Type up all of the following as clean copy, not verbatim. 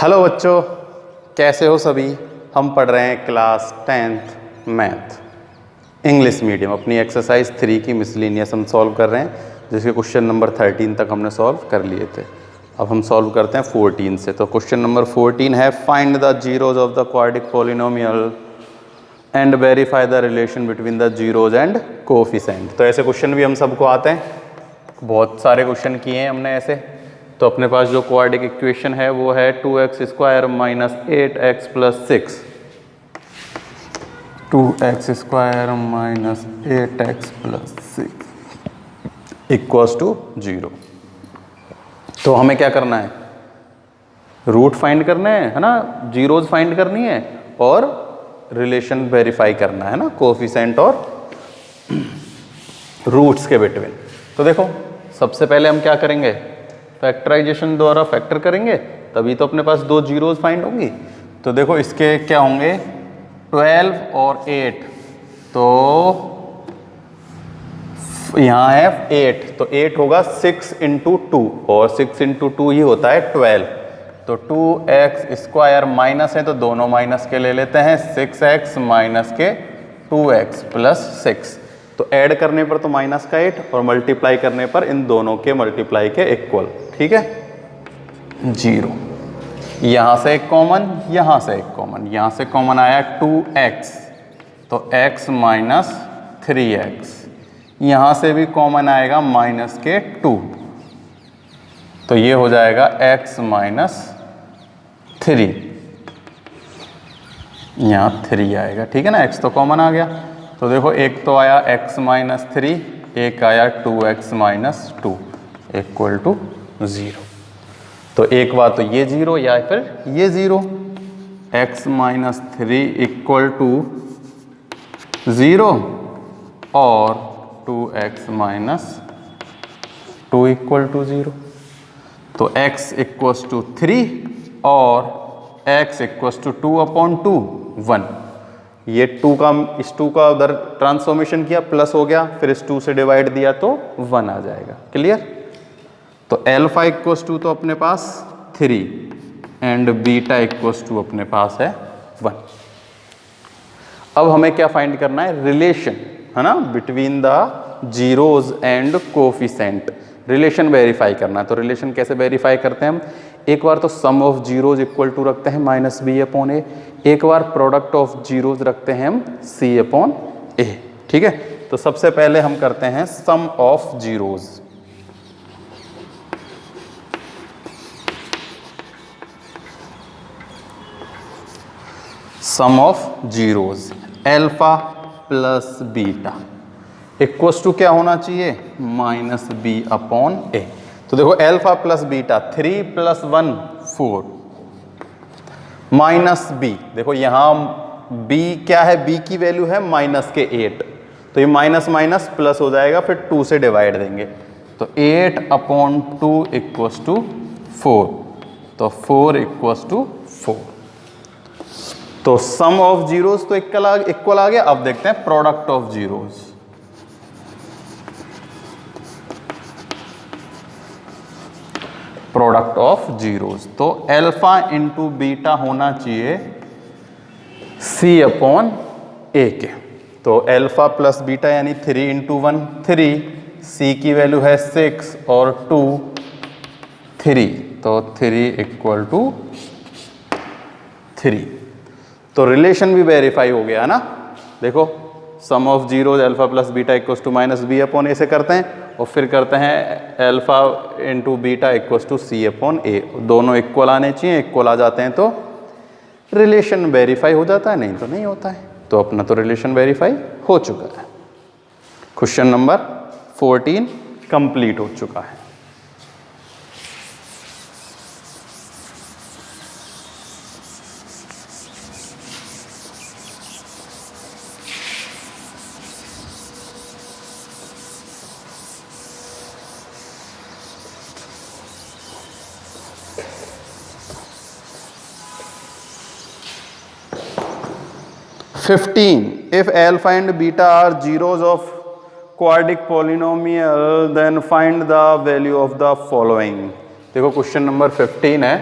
Hello बच्चों, कैसे हो सभी। हम पढ़ रहे हैं class 10th math English medium. अपनी एक्सरसाइज 3 की मिसलिनियस हम सॉल्व कर रहे हैं, जिसके क्वेश्चन नंबर 13 तक हमने सॉल्व कर लिए थे। अब हम सॉल्व करते हैं 14 से। तो क्वेश्चन नंबर 14 है find the zeros of the quadric polynomial and verify the relation between the zeros and coefficient. तो ऐसे क्वेश्चन भी हम सबको आते हैं, बहुत सारे क्वेश्चन किए हैं हमने ऐसे। तो अपने पास जो क्वाड्रिक इक्वेशन है वो है 2x² minus 8x plus 6, 2x² minus 8x plus 6 equals to 0। तो हमें क्या करना है, रूट फाइंड करना है ना, जीरोज फाइंड करनी है और रिलेशन वेरीफाई करना है ना, कोएफिशिएंट और रूट्स के बिटवीन। तो देखो सबसे पहले हम क्या करेंगे, फैक्टराइजेशन द्वारा फैक्टर करेंगे, तभी तो अपने पास दो जीरोज फाइंड होंगी। तो देखो इसके क्या होंगे, 12 और 8, तो यहाँ है 8, तो 8 होगा 6 इंटू 2 और 6 इंटू 2 ही होता है 12। तो 2x² माइनस है तो दोनों माइनस के ले लेते हैं, 6x माइनस के 2x प्लस 6। तो ऐड करने पर तो माइनस का 8 और मल्टीप्लाई करने पर इन दोनों के मल्टीप्लाई के इक्वल, ठीक है, 0। यहाँ से एक कॉमन, यहाँ से एक कॉमन, यहाँ से कॉमन आया 2x, तो x माइनस 3x, यहाँ से भी कॉमन आएगा माइनस के 2, तो ये हो जाएगा x माइनस 3, यहाँ 3 आएगा, ठीक है ना, x तो कॉमन आ गया। तो देखो एक तो आया x माइनस 3, एक आया 2x माइनस 2 इक्वल टू 0। तो एक बात तो ये 0 या फिर ये 0, x माइनस 3 इक्वल टू 0 और 2x माइनस 2 इक्वल टू 0। तो x इक्वल्स टू 3 और x इक्वल्स टू 2/2 1। ये 2 का इस 2 का उधर ट्रांसफॉर्मेशन किया, प्लस हो गया, फिर इस 2 से डिवाइड दिया तो 1 आ जाएगा। क्लियर। तो अल्फा इक्वल्स टू तो अपने पास 3 एंड बीटा इक्वल्स टू अपने पास है 1। अब हमें क्या फाइंड करना है, रिलेशन, है ना, between the zeros and coefficient. Relation verify करना है। तो रिलेशन कैसे वेरीफाई करते हैं हम, एक बार तो sum of zeros equal to रखते हैं -b/a, एक बार प्रोडक्ट ऑफ जीरोज रखते हैं हम c/a, ठीक है। तो सबसे पहले हम करते हैं sum of zeros. Sum of zeros alpha plus beta equals to क्या होना चाहिए, -b/a। तो देखो alpha plus beta 3 + 1 4 minus b, देखो यहाँ b क्या है, b की वैल्यू है माइनस के 8, तो ये माइनस माइनस प्लस हो जाएगा, फिर 2 से डिवाइड देंगे, तो 8/2 इक्वल्स टू 4, तो 4 इक्वल्स टू 4। तो सम ऑफ जीरोज तो इक्वल आ गया। अब देखते हैं product of zeros. Product of zeros, तो अल्फा इंटू बीटा होना चाहिए c/a के। तो अल्फा प्लस बीटा यानी 3 इंटू 1 3, c की वैल्यू है 6 और 2 3, तो 3 इक्वल टू 3। तो रिलेशन भी वेरीफाई हो गया ना। देखो sum of zeros alpha plus beta equals to -b/a से करते हैं, और फिर करते हैं alpha into beta equals to c/a। दोनों इक्वल आने चाहिए, इक्वल आ जाते हैं तो रिलेशन वेरीफाई हो जाता है, नहीं तो नहीं होता है। तो अपना तो रिलेशन वेरीफाई हो चुका है। क्वेश्चन नंबर 14 कंप्लीट हो चुका है। If alpha and beta are zeros of quadratic polynomial, then find the value of the following। देखो क्वेश्चन नंबर 15 है,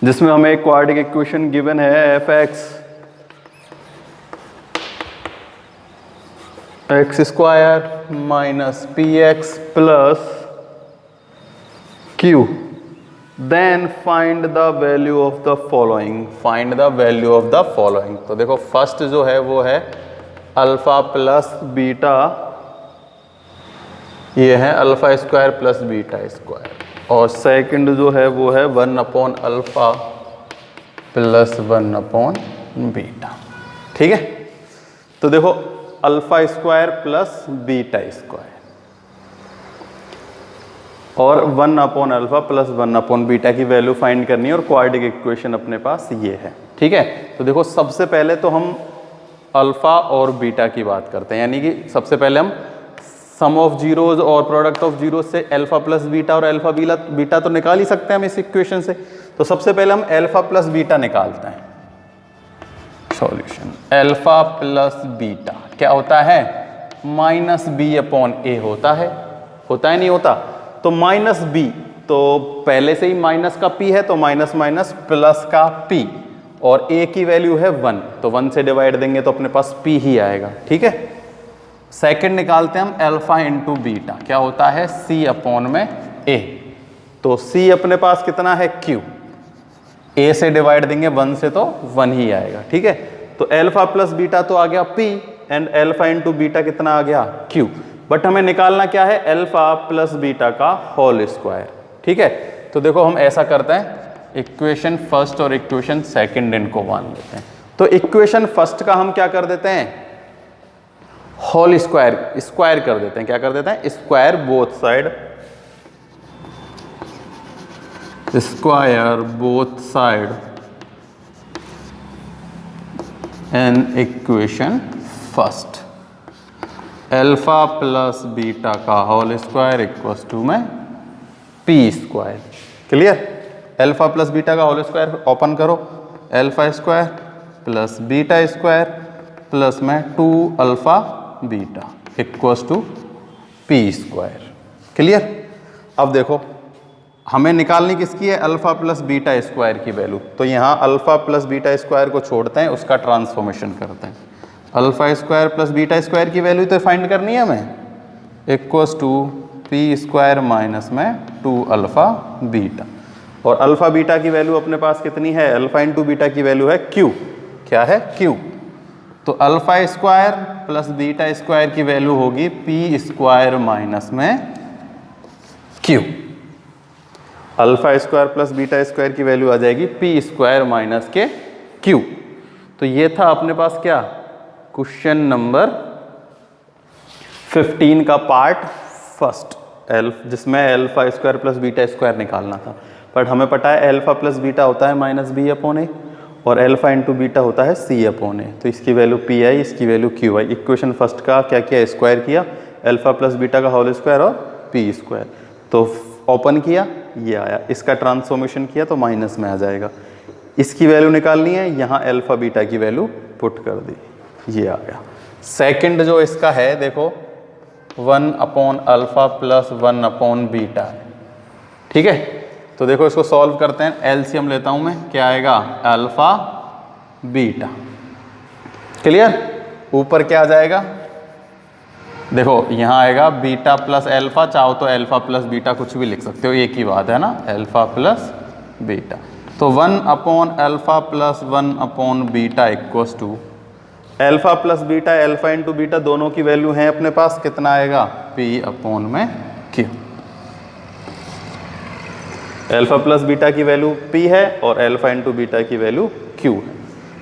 जिसमें हमें एक क्वाड्रेटिक इक्वेशन गिवन है F X square minus P X plus Q, then find the value of the following, find the value of the following. तो देखो first जो है वो है अल्फा प्लस बीटा, ये है alpha square plus beta square, और सेकंड जो है वो है 1 अल्फा प्लस 1 बीटा। ठीक है, तो देखो alpha square plus beta square और 1 अल्फा प्लस 1 बीटा की वैल्यू फाइंड करनी है, और क्वाड्रेटिक इक्वेशन अपने पास ये है। ठीक है, तो देखो सबसे पहले तो हम अल्फा और बीटा की बात करते हैं, यानी कि सबसे पहले हम सम ऑफ जीरोज और प्रोडक्ट ऑफ जीरो से अल्फा प्लस बीटा और अल्फा बीटा तो निकाल ही सकते हैं हम इस इक्वेशन से। तो सबसे पहले हम अल्फा प्लस बीटा निकालते हैं। सॉल्यूशन अल्फा प्लस बीटा क्या होता है, माइनस बी अपॉन ए होता है नहीं होता? तो माइनस बी, तो पहले से ही माइनस का पी है तो माइनस माइनस प्लस का पी, और ए की वैल्यू है 1, तो 1 से डिवाइड देंगे तो अपने पास पी ही आएगा। ठीक है, सेकंड निकालते हैं हम अल्फा इंटू बीटा, क्या होता है सी अपॉन में ए, तो सी अपने पास कितना है क्यू, ए से डिवाइड देंगे 1 से तो 1 ही आएगा। ठीक है, तो अल्फा प्लस बीटा तो आ गया P, and alpha into beta कितना आ गया क्यू, बट हमें निकालना क्या है अल्फा प्लस बीटा का होल स्क्वायर। ठीक है, तो देखो हम ऐसा करते हैं, इक्वेशन फर्स्ट और इक्वेशन सेकंड इनको मान लेते हैं। तो इक्वेशन फर्स्ट का हम क्या कर देते हैं, होल स्क्वायर कर देते हैं। क्या कर देते हैं, square both side, square both side and equation first, alpha plus beta का होल स्क्वायर इक्वल्स टू में P square. Clear, alpha plus beta का होल स्क्वायर ओपन करो, alpha square plus beta square plus में 2 alpha beta equals to P square. Clear, अब देखो हमें निकालनी किसकी है, अल्फा प्लस बीटा स्क्वायर की वैल्यू। तो यहाँ अल्फा प्लस बीटा स्क्वायर को छोड़ते हैं, उसका ट्रांसफॉर्मेशन करते हैं। Alpha square plus beta square की वैल्यू तो फाइंड करनी है हमें, equals to P square minus में 2 अल्फा बीटा, और अल्फा बीटा की वैल्यू अपने पास कितनी है, अल्फा इंटू बीटा की वैल्यू है क्यू, क्या है क्यू, तो alpha square plus beta square की वैल्यू होगी पी स्क्वायर माइनस में Q, alpha square plus beta square की वैल्यू आ जाएगी पी स्क्वायर माइनस के क्यू। तो ये था अपने पास क्या, क्वेश्चन नंबर 15 का पार्ट फर्स्ट, जिसमें alpha square plus beta square निकालना था। बट हमें पता है अल्फा प्लस बीटा होता है माइनस बी अपॉन ए, और अल्फा इंटू बीटा होता है सी अपॉन ए, तो इसकी वैल्यू पी आई, इसकी value Q I. Equation first का क्या किया, स्क्वायर किया, अल्फा प्लस बीटा का होल स्क्वायर और पी स्क्वायर, तो ओपन किया ये आया, इसका ट्रांसफॉर्मेशन किया तो माइनस में आ जाएगा। इसकी वैल्यू निकालनी है, यहाँ अल्फा बीटा की वैल्यू पुट कर दी, ये आ गया। सेकंड जो इसका है देखो 1 upon alpha plus 1 upon beta है। ठीक है, तो देखो इसको सॉल्व करते हैं, एलसीएम लेता हूं मैं, क्या आएगा अल्फा बीटा। क्लियर, ऊपर क्या आ जाएगा, देखो यहाँ आएगा बीटा प्लस अल्फा, चाहो तो अल्फा प्लस बीटा कुछ भी लिख सकते हो, एक ही बात है ना, अल्फा प्लस बीटा। तो 1 upon alpha plus 1 upon beta equals to alpha plus beta, alpha into beta दोनों की वैल्यू है अपने पास, कितना आएगा पी अपॉन में क्यू। अल्फा प्लस बीटा की वैल्यू पी है और अल्फा इंटू बीटा की वैल्यू क्यू है,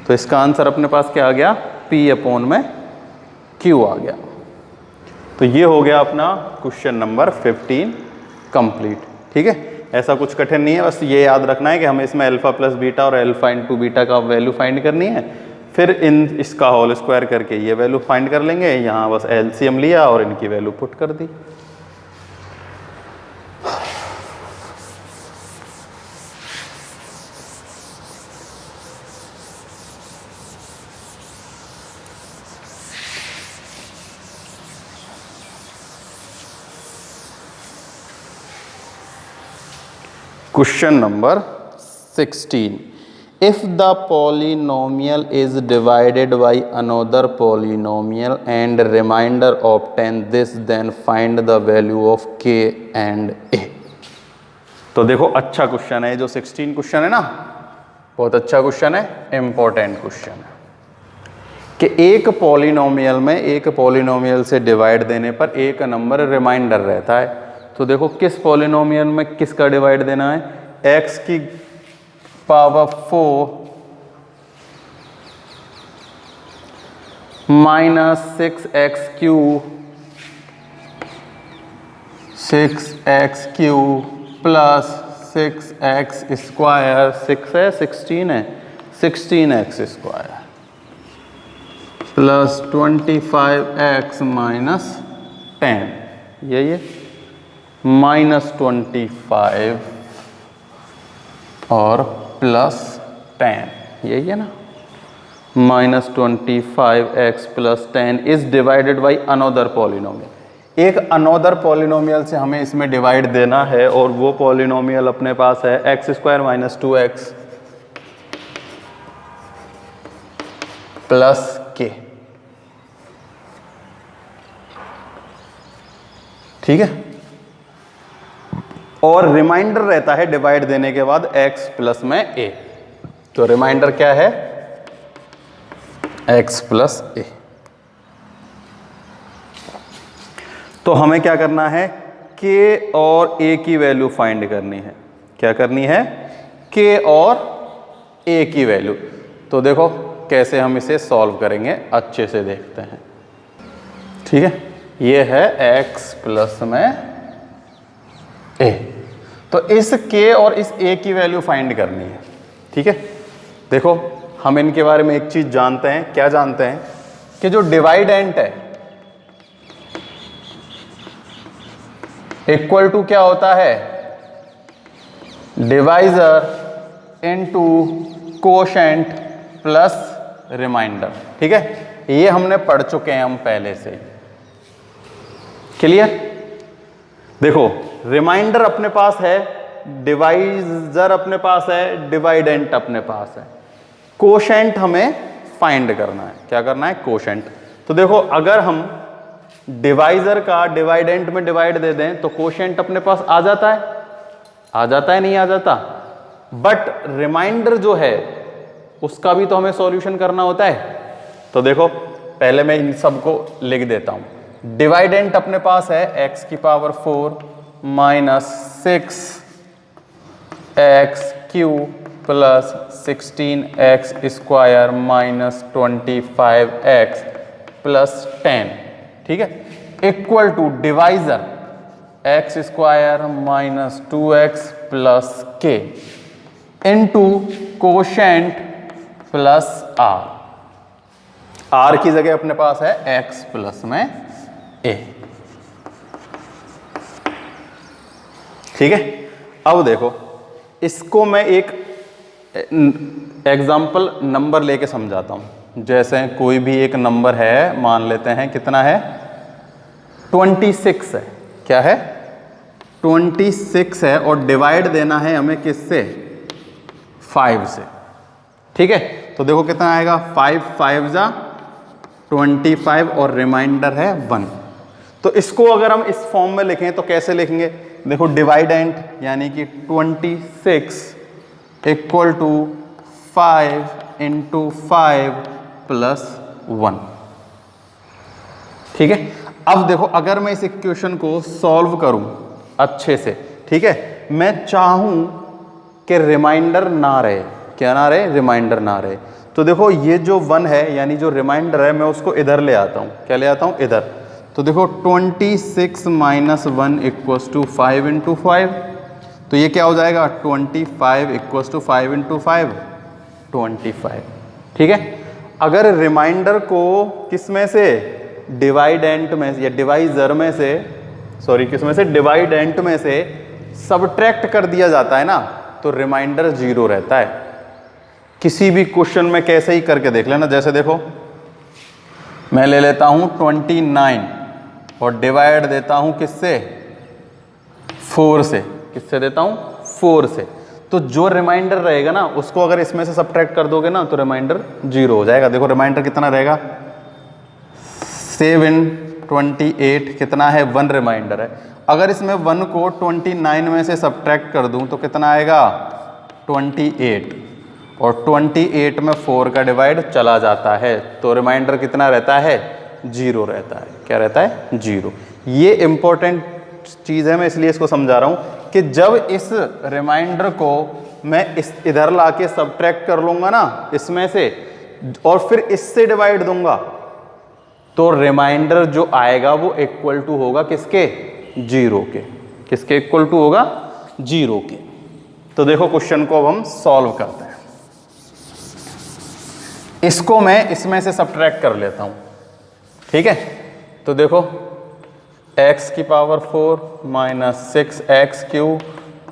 तो इसका आंसर अपने पास क्या आ गया, पी अपॉन में क्यू आ गया। तो ये हो गया अपना क्वेश्चन नंबर 15 कंप्लीट। ठीक है, ऐसा कुछ कठिन नहीं है, बस ये याद रखना है कि हमें इसमें अल्फा प्लस बीटा और अल्फा इंटू बीटा का वैल्यू फाइंड करनी है, फिर इसका होल स्क्वायर करके ये वैल्यू फाइंड कर लेंगे। यहाँ बस एलसीएम लिया और इनकी वैल्यू पुट कर दी। Question number 16. If the polynomial is divided by another polynomial and remainder obtain this, then find the value of k and a. तो देखो अच्छा क्वेश्चन है जो 16 क्वेश्चन है ना, बहुत अच्छा क्वेश्चन है, इंपॉर्टेंट क्वेश्चन है कि एक पॉलिनोमियल में एक पॉलिनोमियल से डिवाइड देने पर एक नंबर रिमाइंडर रहता है। तो देखो किस पॉलिनोमियल में किसका डिवाइड देना है, x की power 4 minus 6x³ plus 6x square, 6 है 16 है 16x square plus 25x minus 10, यही है माइनस 25 और प्लस 10, यही है ना, minus 25x plus 10 is divided by another polynomial. एक अनोदर पॉलिनोमियल से हमें इसमें डिवाइड देना है और वो पॉलिनोमियल अपने पास है x² minus 2x plus k, ठीक है, और रिमाइंडर रहता है डिवाइड देने के बाद x प्लस में a। तो रिमाइंडर क्या है, x प्लस a। तो हमें क्या करना है, k और a की वैल्यू फाइंड करनी है। क्या करनी है, k और a की वैल्यू। तो देखो कैसे हम इसे सॉल्व करेंगे, अच्छे से देखते हैं, ठीक है। ये है x प्लस में a, तो इस k और इस a की वैल्यू फाइंड करनी है, ठीक है। देखो हम इनके बारे में एक चीज जानते हैं, क्या जानते हैं कि जो डिवाइडेंट है इक्वल टू क्या होता है, divisor into quotient plus remainder, ठीक है। ये हमने पढ़ चुके हैं हम पहले से, क्लियर। देखो रिमाइंडर अपने पास है, डिवाइजर अपने पास है, डिवाइडेंट अपने पास है, कोशेंट हमें फाइंड करना है। क्या करना है, कोशेंट। तो देखो अगर हम डिवाइजर का डिवाइडेंट में डिवाइड दे दें तो कोशेंट अपने पास आ जाता है नहीं आ जाता, बट रिमाइंडर जो है उसका भी तो हमें सॉल्यूशन करना होता है। तो देखो पहले मैं इन सबको लिख देता हूं। डिवाइडेंट अपने पास है x की power 4 minus 6x³ plus 16x square minus 25x plus 10, ठीक है, equal to divisor x square minus 2x plus k into quotient plus r की जगह अपने पास है x प्लस में a, ठीक है। अब देखो इसको मैं एक एग्जाम्पल नंबर लेके समझाता हूं। जैसे कोई भी एक नंबर है, मान लेते हैं कितना है, 26 है। क्या है, 26 है और डिवाइड देना है हमें किससे, 5 से, ठीक है। तो देखो कितना आएगा, 5 5 जा 25 और रिमाइंडर है 1। तो इसको अगर हम इस फॉर्म में लिखें तो कैसे लिखेंगे, देखो डिवाइडेंट यानी कि 26 इक्वल टू 5 इंटू 5 प्लस 1, ठीक है। अब देखो अगर मैं इस इक्वेशन को सॉल्व करूं अच्छे से, ठीक है, मैं चाहूं कि रिमाइंडर ना रहे, क्या ना रहे, रिमाइंडर ना रहे। तो देखो ये जो 1 है यानी जो रिमाइंडर है मैं उसको इधर ले आता हूं। क्या ले आता हूं, इधर। तो देखो 26 माइनस 1 इक्वल्स टू 5 इंटू 5, तो ये क्या हो जाएगा, 25 इक्वल्स टू 5 इंटू 5 25, ठीक है। अगर रिमाइंडर को किस में से, डिवाइडेंट में या डिवाइजर में से, सॉरी किस में से, डिवाइडेंट में से सबट्रैक्ट कर दिया जाता है ना, तो रिमाइंडर 0 रहता है। किसी भी क्वेश्चन में कैसे ही करके देख लेना। जैसे देखो मैं ले लेता हूं 29 और डिवाइड देता हूं किससे, 4 से। किससे देता हूं, 4 से। तो जो रिमाइंडर रहेगा ना उसको अगर इसमें से सब्ट्रैक्ट कर दोगे ना तो रिमाइंडर 0 हो जाएगा। देखो रिमाइंडर कितना रहेगा, 728 कितना है, 1 रिमाइंडर है। अगर इसमें 1 को 29 में से सब्ट्रैक्ट कर दूं तो कितना आएगा, 28, और 28 में 4 का डिवाइड चला जाता है तो रिमाइंडर कितना रहता है, 0 रहता है। क्या रहता है, 0। ये इंपॉर्टेंट चीज़ है, मैं इसलिए इसको समझा रहा हूँ कि जब इस रिमाइंडर को मैं इस इधर लाके सब्ट्रैक्ट कर लूँगा ना इसमें से और फिर इससे डिवाइड दूंगा तो रिमाइंडर जो आएगा वो इक्वल टू होगा किसके, 0 के। किसके इक्वल टू होगा, 0 के। तो देखो क्वेश्चन को अब हम सॉल्व करते हैं। इसको मैं इसमें से सब्ट्रैक्ट कर लेता हूं, ठीक है। तो देखो x की power 4 minus 6x³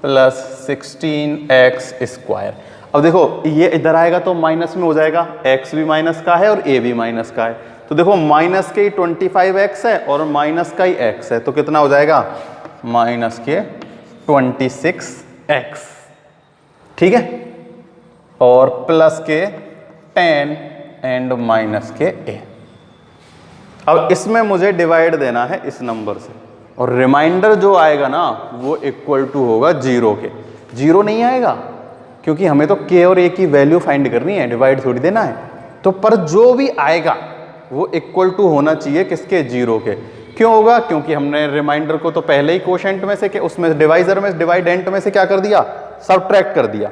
plus 16x square. अब देखो ये इधर आएगा तो माइनस में हो जाएगा, x भी माइनस का है और a भी माइनस का है। तो देखो माइनस के 25x है और माइनस का ही x है तो कितना हो जाएगा, माइनस के 26x, ठीक है, और प्लस के 10 एंड माइनस के a। अब इसमें मुझे डिवाइड देना है इस नंबर से और रिमाइंडर जो आएगा ना वो इक्वल टू होगा 0 के। 0 नहीं आएगा क्योंकि हमें तो k और a की वैल्यू फाइंड करनी है, डिवाइड थोड़ी देना है। तो पर जो भी आएगा वो इक्वल टू होना चाहिए किसके, 0 के। क्यों होगा, क्योंकि हमने रिमाइंडर को तो पहले ही कोशेंट में से उसमें डिवाइजर में डिवाइडेंट में से क्या कर दिया, सब्ट्रैक्ट कर दिया।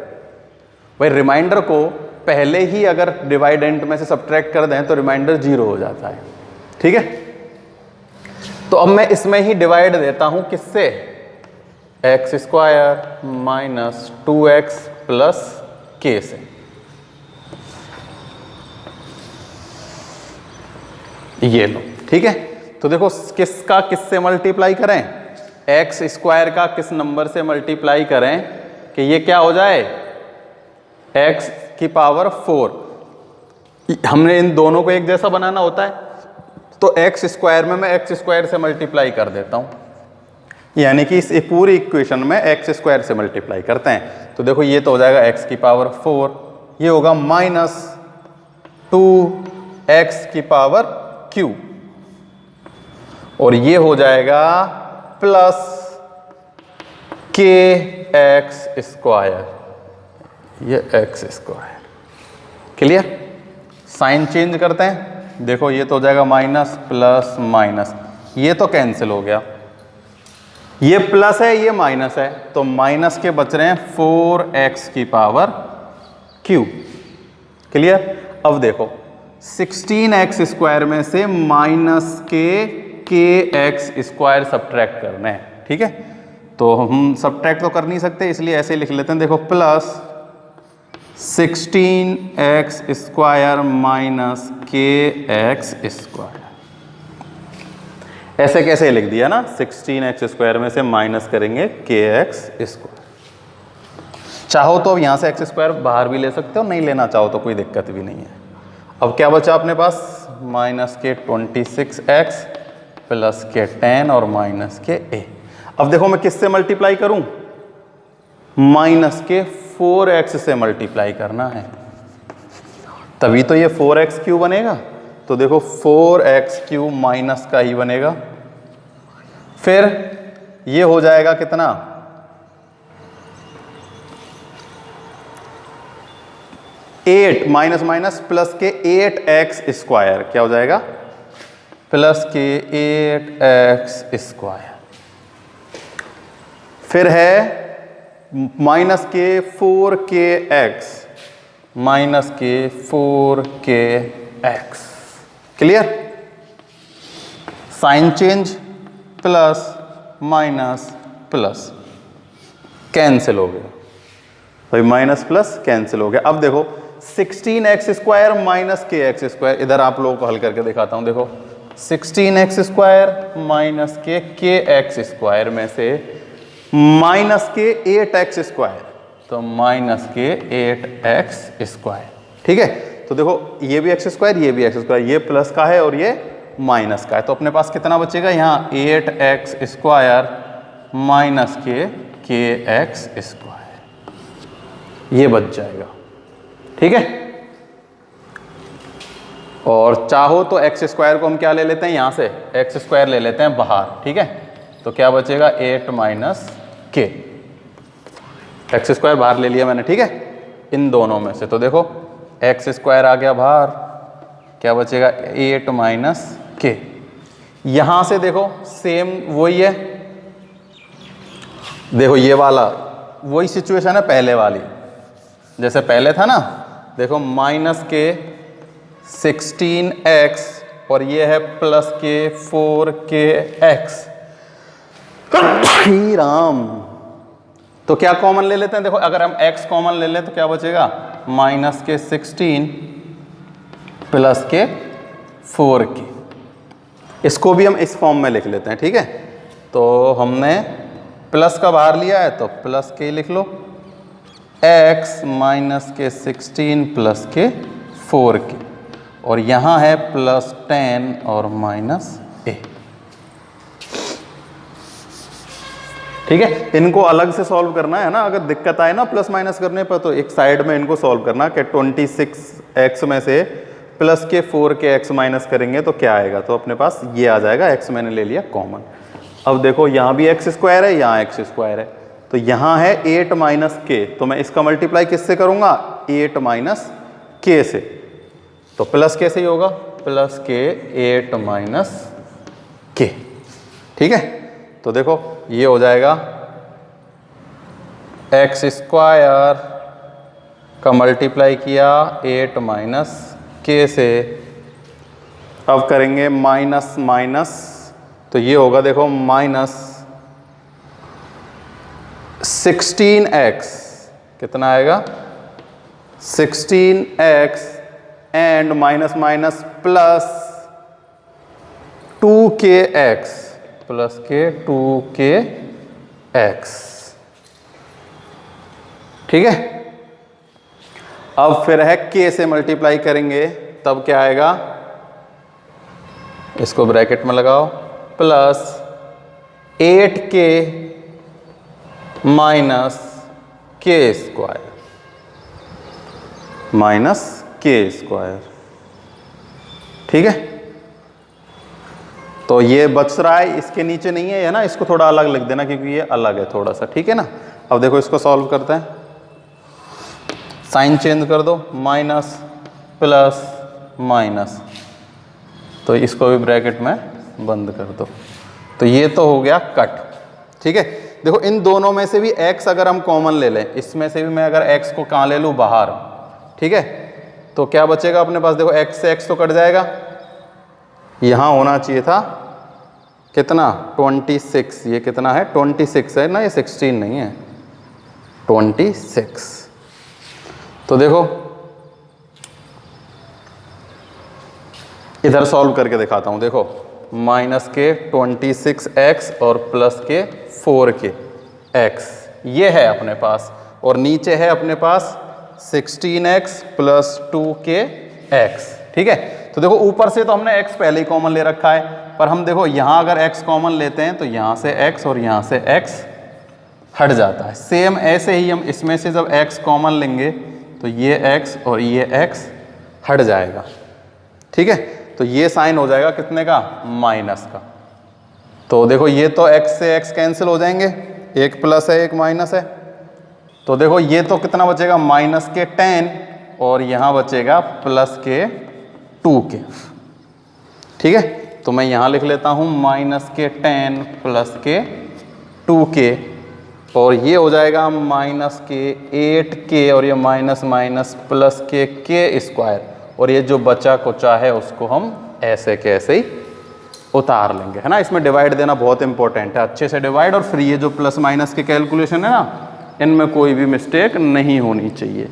भाई रिमाइंडर को पहले ही अगर डिवाइडेंट में से सब्ट्रैक्ट कर दें तो रिमाइंडर 0 हो जाता है, ठीक है। तो अब मैं इसमें ही डिवाइड देता हूं किससे, x² minus 2x plus k से। ये लो, ठीक है। तो देखो किसका किससे मल्टीप्लाई करें, x² का किस नंबर से मल्टीप्लाई करें कि ये क्या हो जाए, x की पावर 4। हमने इन दोनों को एक जैसा बनाना होता है तो x² में मैं x² से मल्टीप्लाई कर देता हूं, यानी कि इस पूरी इक्वेशन में x² से मल्टीप्लाई करते हैं। तो देखो ये तो हो जाएगा x की पावर 4, ये होगा माइनस 2x की पावर q, और ये हो जाएगा प्लस kx², ये x²। क्लियर। साइन चेंज करते हैं, देखो ये तो हो जाएगा माइनस प्लस माइनस, ये तो कैंसिल हो गया, ये प्लस है ये माइनस है तो माइनस के बच रहे हैं 4x की पावर q। क्लियर। अब देखो 16x² में से माइनस के kx² सब्ट्रैक्ट करना है, ठीक है। तो हम सब्ट्रैक्ट तो कर नहीं सकते इसलिए ऐसे लिख लेते हैं, देखो प्लस 16x² माइनस kx²। ऐसे कैसे लिख दिया ना, 16x² में से माइनस करेंगे kx²। चाहो तो अब यहां से x² बाहर भी ले सकते हो, नहीं लेना चाहो तो कोई दिक्कत भी नहीं है। अब क्या बचा अपने पास, माइनस के 26x प्लस के 10 और माइनस के a। अब देखो मैं किससे मल्टीप्लाई करूं, माइनस के 4x से मल्टीप्लाई करना है, तभी तो ये 4x³ बनेगा। तो देखो 4x³ माइनस का ही बनेगा, फिर ये हो जाएगा कितना, 8 माइनस माइनस प्लस के 8x², क्या हो जाएगा, प्लस के 8x²। फिर है माइनस के 4kx माइनस के 4kx। Clear. Sign change, plus minus plus cancel हो गया, भाई माइनस प्लस कैंसिल हो गया। अब देखो 16x² माइनस kx², इधर आप लोगों को हल करके दिखाता हूं। देखो 16x² माइनस के kx² में से माइनस के 8x², तो माइनस के 8x², ठीक है। तो देखो ये भी x², ये भी x², ये प्लस का है और ये माइनस का है, तो अपने पास कितना बचेगा यहाँ 8x² माइनस के kx²। ये बच जाएगा, ठीक है। और चाहो तो एक्स स्क्वायर को हम क्या ले लेते हैं, यहाँ से एक्स स्क्वायर ले लेते हैं बाहर, ठीक है। तो क्या बचेगा 8 माइनस के, एक्स स्क्वायर बाहर ले लिया मैंने, ठीक है, इन दोनों में से। तो देखो एक्स स्क्वायर आ गया बाहर, क्या बचेगा 8 माइनस के। यहाँ से देखो सेम वही है, देखो ये वाला वही सिचुएशन है पहले वाली, जैसे पहले था ना, देखो माइनस के 16x और ये है प्लस के 4के x। राम, तो क्या कॉमन ले लेते हैं, देखो अगर हम x कॉमन ले लें तो क्या बचेगा माइनस के 16 प्लस के 4के। इसको भी हम इस फॉर्म में लिख लेते हैं, ठीक है। तो हमने प्लस का बाहर लिया है तो प्लस के लिख लो, x माइनस के 16 प्लस के 4के, और यहाँ है प्लस 10 और माइनस a, ठीक है। इनको अलग से सॉल्व करना है ना, अगर दिक्कत आए ना प्लस माइनस करने पर तो एक साइड में इनको सॉल्व करना कि 26x में से प्लस के 4के x माइनस करेंगे तो क्या आएगा, तो अपने पास ये आ जाएगा, x मैंने ले लिया कॉमन। अब देखो यहाँ भी एक्स स्क्वायर है, यहाँ एक्स स्क्वायर है, तो यहाँ है 8 माइनस के, तो मैं इसका मल्टीप्लाई किससे करूँगा 8 माइनस के से, तो प्लस के से ही होगा, प्लस के 8 माइनस के, ठीक है। तो देखो ये हो जाएगा एक्स स्क्वायर का मल्टीप्लाई किया 8 माइनस के से, अब करेंगे माइनस माइनस, तो ये होगा देखो माइनस 16x, कितना आएगा 16x and minus minus plus 2kx, plus के 2kx, ठीक है। अब फिर है k से मल्टीप्लाई करेंगे तब क्या आएगा, इसको ब्रैकेट में लगाओ, प्लस 8k माइनस के स्क्वायर, माइनस के स्क्वायर, ठीक है। तो ये बच रहा है, इसके नीचे नहीं है ना, इसको थोड़ा अलग लिख देना क्योंकि ये अलग है थोड़ा सा, ठीक है ना। अब देखो इसको सॉल्व करते हैं, साइन चेंज कर दो, माइनस प्लस माइनस, तो इसको भी ब्रैकेट में बंद कर दो, तो ये तो हो गया कट, ठीक है। देखो इन दोनों में से भी x अगर हम कॉमन ले लें, इसमें से भी मैं अगर x को कहाँ ले लूँ बाहर, ठीक है, तो क्या बचेगा अपने पास, देखो x से x तो कट जाएगा, यहाँ होना चाहिए था कितना 26, ये कितना है 26 है ना, ये 16 नहीं है 26। तो देखो इधर सॉल्व करके दिखाता हूँ, देखो माइनस के 26x और प्लस के 4के x, ये है अपने पास, और नीचे है अपने पास 16x प्लस 2के x, ठीक है। तो देखो ऊपर से तो हमने x पहले ही कॉमन ले रखा है, पर हम देखो यहाँ अगर x कॉमन लेते हैं तो यहाँ से x और यहाँ से x हट जाता है। सेम ऐसे ही हम इसमें से जब x कॉमन लेंगे तो ये x और ये x हट जाएगा, ठीक है। तो ये साइन हो जाएगा कितने का, माइनस का। तो देखो ये तो x से x कैंसिल हो जाएंगे, एक प्लस है एक माइनस है, तो देखो ये तो कितना बचेगा माइनस के 10 और यहाँ बचेगा प्लस के 2 के, ठीक है। तो मैं यहाँ लिख लेता हूँ माइनस के 10 प्लस के 2 के, और ये हो जाएगा माइनस के 8k और ये माइनस माइनस प्लस के स्क्वायर, और ये जो बचा कुचा है उसको हम ऐसे के ऐसे ही उतार लेंगे, है ना। इसमें डिवाइड देना बहुत इंपॉर्टेंट है, अच्छे से डिवाइड, और फिर ये जो प्लस माइनस के कैलकुलेशन है ना, इनमें कोई भी मिस्टेक नहीं होनी चाहिए।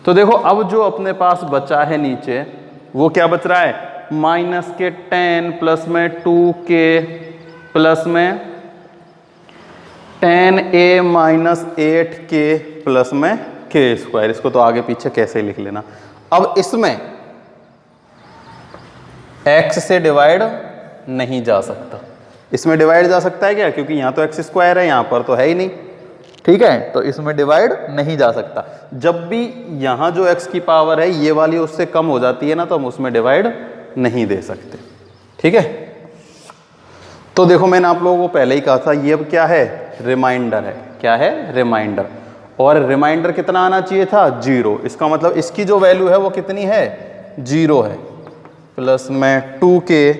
तो देखो अब जो अपने पास बचा है नीचे, वो क्या बच रहा है, माइनस के 10 प्लस में 2k प्लस में 10a माइनस 8k प्लस में k स्क्वायर, इसको तो आगे पीछे कैसे ही लिख लेना। अब इसमें x से डिवाइड नहीं जा सकता, इसमें डिवाइड जा सकता है क्या, क्योंकि यहाँ तो x स्क्वायर है, यहाँ पर तो है ही नहीं, ठीक है, तो इसमें डिवाइड नहीं जा सकता। जब भी यहाँ जो x की पावर है ये वाली उससे कम हो जाती है ना, तो हम उसमें डिवाइड नहीं दे सकते। ठीक है, तो देखो मैंने आप लोगों को पहले ही कहा था, ये अब क्या है, रिमाइंडर है। क्या है, रिमाइंडर। और रिमाइंडर कितना आना चाहिए था, 0। इसका मतलब इसकी जो वैल्यू है वो कितनी है, 0 है। प्लस में 2k,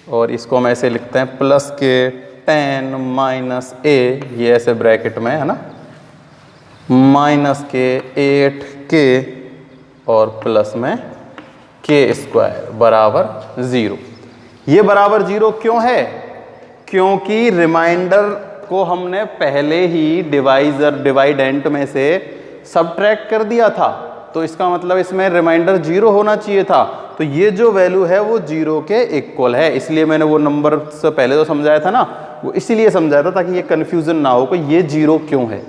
और इसको हम ऐसे लिखते हैं प्लस के 10 माइनस a, ये ऐसे ब्रैकेट में है ना, माइनस के 8k और प्लस में k² बराबर 0। ये बराबर 0 क्यों है, क्योंकि रिमाइंडर को हमने पहले ही डिवाइडेंट में से सबट्रैक्ट कर दिया था, तो इसका मतलब इसमें रिमाइंडर 0 होना चाहिए था। तो ये जो वैल्यू है वो 0 के इक्वल है। इसलिए मैंने वो नंबर से पहले जो समझाया था ना, वो इसीलिए समझाया था ताकि ये कन्फ्यूजन ना हो कि ये 0 क्यों है।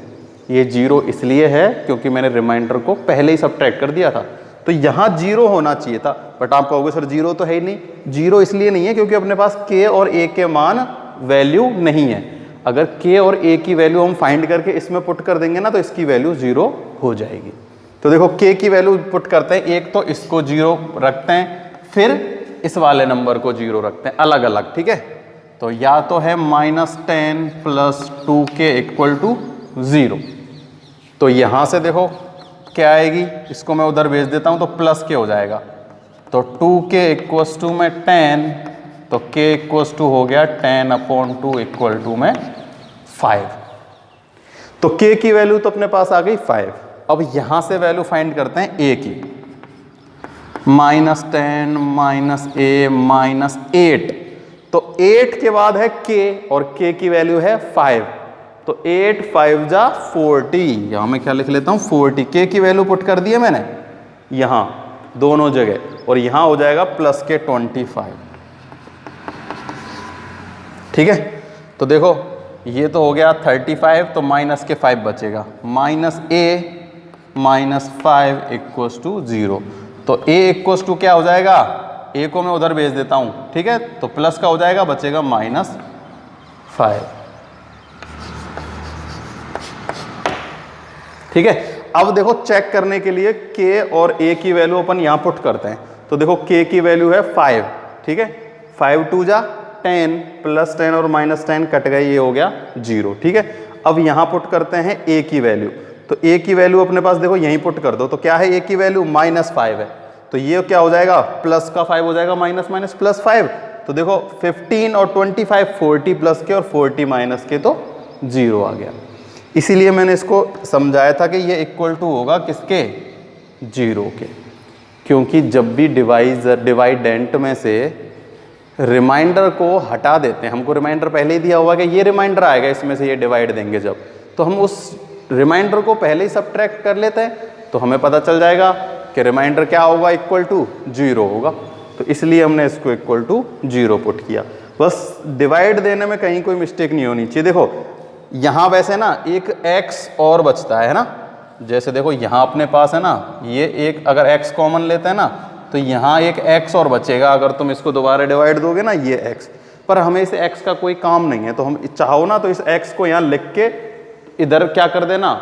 ये 0 इसलिए है क्योंकि मैंने रिमाइंडर को पहले ही सबट्रैक्ट कर दिया था। तो यहाँ 0 होना चाहिए था, बट आप कहोगे सर 0 तो है ही नहीं। 0 इसलिए नहीं है क्योंकि अपने पास k और a के मान वैल्यू नहीं है। अगर k और a की वैल्यू हम फाइंड करके इसमें पुट कर देंगे ना, तो इसकी वैल्यू 0 हो जाएगी। तो देखो k की वैल्यू पुट करते हैं, एक तो इसको 0 रखते हैं, फिर इस वाले नंबर को 0 रखते हैं अलग अलग। ठीक है, तो या तो है -10 प्लस 2k इक्वल टू 0। तो यहाँ से देखो क्या आएगी, इसको मैं उधर भेज देता हूँ तो प्लस k हो जाएगा। तो 2k इक्वल्स टू में 10, तो k इक्वल्स टू हो गया 10/2 इक्वल टू में 5। तो k की वैल्यू तो अपने पास आ गई 5। अब यहां से वैल्यू फाइंड करते हैं a की। -10 माइनस a -8, तो 8 के बाद है k और k की वैल्यू है 5। तो 8 5 जा 40, यहां मैं क्या लिख लेता हूं 40। k की वैल्यू पुट कर दी है मैंने यहां दोनों जगह, और यहां हो जाएगा प्लस के 25। ठीक है, तो देखो ये तो हो गया 35, तो माइनस के 5 बचेगा, -a -5 इक्वल्स टू 0। तो a इक्वल्स टू क्या हो जाएगा, a को मैं उधर भेज देता हूं। ठीक है, तो प्लस का हो जाएगा, बचेगा -5। ठीक है, अब देखो चेक करने के लिए k और a की वैल्यू अपन यहां पुट करते हैं। तो देखो k की वैल्यू है 5। ठीक है, 5 2 जा 10, प्लस 10 और माइनस 10 कट गए, ये हो गया 0। ठीक है, अब यहां पुट करते हैं a की वैल्यू। तो a की वैल्यू अपने पास देखो यहीं पुट कर दो, तो क्या है a की वैल्यू -5 है। तो ये क्या हो जाएगा, प्लस का 5 हो जाएगा, माइनस माइनस प्लस 5। तो देखो 15 और 25, 40 प्लस के और 40 माइनस के, तो 0 आ गया। इसीलिए मैंने इसको समझाया था कि ये इक्वल टू होगा किसके, 0 के। क्योंकि जब भी डिवाइडेंट में से रिमाइंडर को हटा देते हैं, हमको रिमाइंडर पहले ही दिया हुआ कि ये रिमाइंडर आएगा इसमें से, ये डिवाइड देंगे जब, तो हम उस रिमाइंडर को पहले ही सबट्रैक्ट कर लेते हैं, तो हमें पता चल जाएगा कि रिमाइंडर क्या होगा, इक्वल टू 0 होगा। तो इसलिए हमने इसको इक्वल टू 0 पुट किया। बस डिवाइड देने में कहीं कोई मिस्टेक नहीं होनी चाहिए। देखो यहाँ वैसे ना एक x और बचता है ना, जैसे देखो यहाँ अपने पास है ना, ये एक अगर x कॉमन लेते हैं ना, तो यहाँ एक x और बचेगा। अगर तुम इसको दोबारा डिवाइड दोगे ना, ये x, पर हमें इस x का कोई काम नहीं है, तो हम चाहो ना तो इस x को यहाँ लिख के इधर क्या कर देना,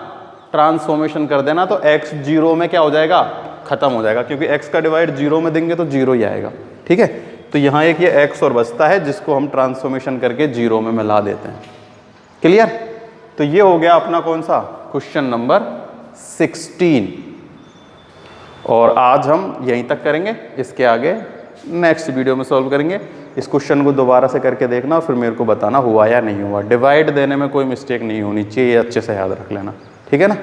ट्रांसफॉर्मेशन कर देना, तो x 0 में क्या हो जाएगा, खत्म हो जाएगा। क्योंकि x का डिवाइड 0 में देंगे तो 0 ही आएगा। ठीक है, तो यहाँ एक ये x और बचता है जिसको हम ट्रांसफॉर्मेशन करके 0 में मिला देते हैं। क्लियर? तो ये हो गया अपना कौन सा, क्वेश्चन नंबर 16। और आज हम यहीं तक करेंगे, इसके आगे नेक्स्ट वीडियो में सॉल्व करेंगे। इस क्वेश्चन को दोबारा से करके देखना और फिर मेरे को बताना हुआ या नहीं हुआ। डिवाइड देने में कोई मिस्टेक नहीं होनी चाहिए, ये अच्छे से याद रख लेना। ठीक है ना।